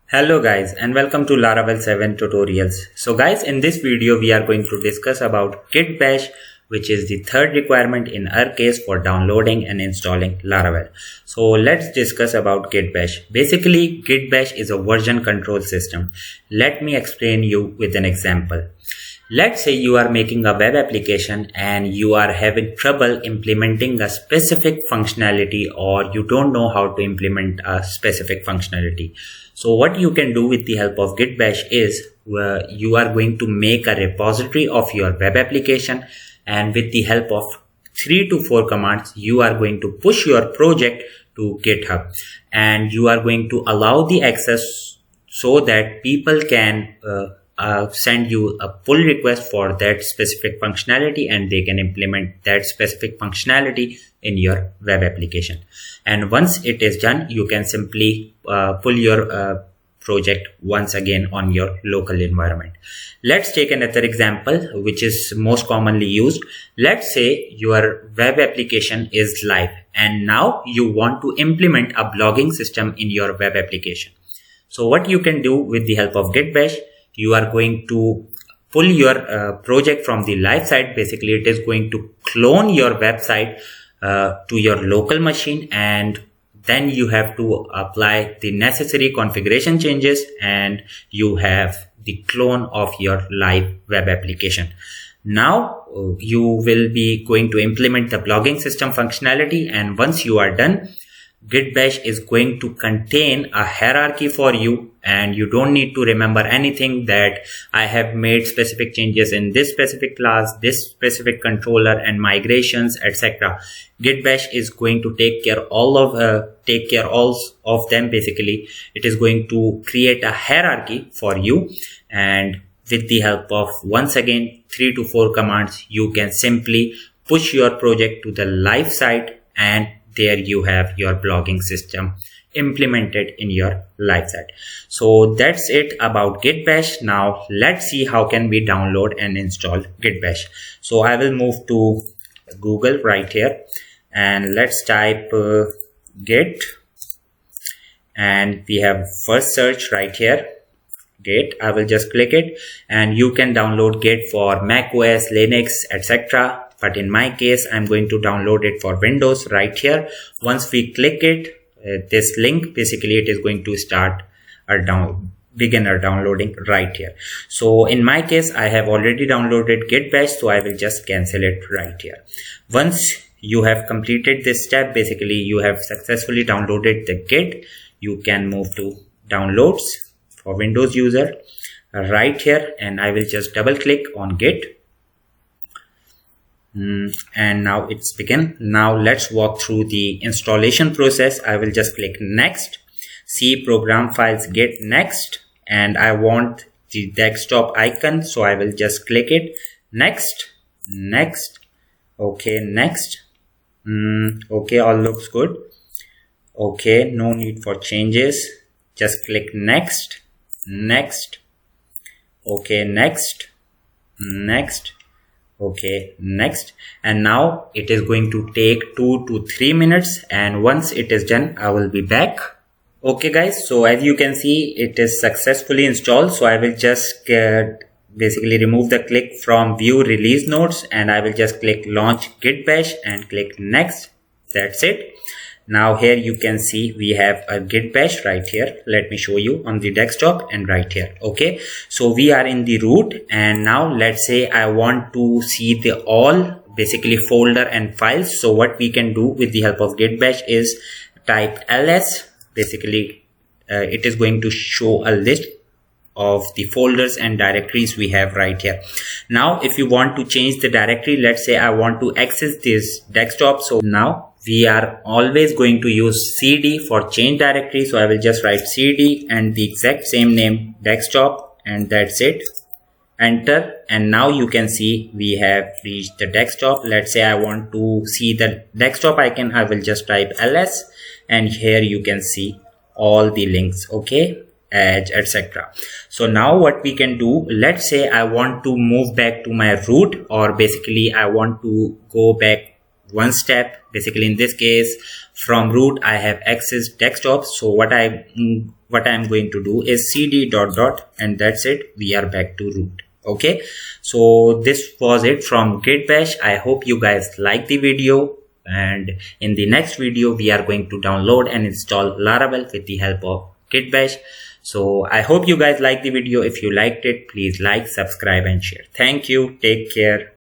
Hello guys and welcome to Laravel 7 tutorials. So guys, in this video we are going to discuss about Gitbash, which is the third requirement in our case for downloading and installing Laravel. So let's discuss about Gitbash. Basically, Gitbash is a version control system. Let me explain you with an example. Let's say you are making a web application and you are having trouble implementing a specific functionality, or you don't know how to implement a specific functionality. So what you can do with the help of Gitbash is you are going to make a repository of your web application, and with the help of 3 to 4 commands you are going to push your project to GitHub, and you are going to allow the access so that people can send you a pull request for that specific functionality, and they can implement that specific functionality in your web application. And once it is done, you can simply pull your project once again on your local environment. Let's take another example which is most commonly used. Let's say your web application is live and now you want to implement a blogging system in your web application. So what you can do with the help of Gitbash, you are going to pull your project from the live site. Basically, it is going to clone your website to your local machine, and then you have to apply the necessary configuration changes, and you have the clone of your live web application. Now you will be going to implement the blogging system functionality, and once you are done, Gitbash is going to contain a hierarchy for you, and you don't need to remember anything that I have made specific changes in this specific class, this specific controller, and migrations, etc. Gitbash is going to take care all of them. Basically, it is going to create a hierarchy for you, and with the help of once again 3 to 4 commands, you can simply push your project to the live site, and there you have your blogging system implemented in your live site. So that's it about Gitbash. Now let's see how can we download and install Gitbash. So I will move to Google right here, and let's type Git, and we have first search right here, Git. I will just click it, and you can download Git for Mac OS, Linux, etc. But in my case, I'm going to download it for Windows right here. Once we click it, this link, basically it is going to start begin our downloading right here. So in my case, I have already downloaded Gitbash, so I will just cancel it right here. Once you have completed this step, basically you have successfully downloaded the Git, you can move to downloads for Windows user right here, and I will just double click on Git. And now it's begin. Now let's walk through the installation process. I will just click next, see program files, Git, next, and I want the desktop icon, so I will just click it, next, okay, next, okay, all looks good, okay, no need for changes, just click next, okay, next, okay, next. And now it is going to take 2 to 3 minutes, and once it is done, I will be back. Okay guys, so as you can see, it is successfully installed. So I will just basically remove the click from view release notes, and I will just click launch Gitbash and click next. That's it. Now here you can see we have a Gitbash right here. Let me show you on the desktop and right here. Okay, so we are in the root, and now let's say I want to see the all basically folder and files. So what we can do with the help of Gitbash is type ls. Basically it is going to show a list of the folders and directories we have right here. Now if you want to change the directory, let's say I want to access this desktop, so now we are always going to use cd for change directory. So I will just write cd and the exact same name, desktop, and that's it. Enter, and now you can see we have reached the desktop. Let's say I want to see the desktop icon, I will just type ls, and here you can see all the links, okay, edge, etc. So now what we can do, let's say I want to move back to my root, or basically I want to go back one step. Basically in this case, from root I have access desktop. So what I'm going to do is cd ... and that's it. We are back to root. Okay, so this was it from Gitbash. I hope you guys like the video, and in the next video we are going to download and install Laravel with the help of Gitbash. So I hope you guys like the video. If you liked it, please like, subscribe and share. Thank you. Take care.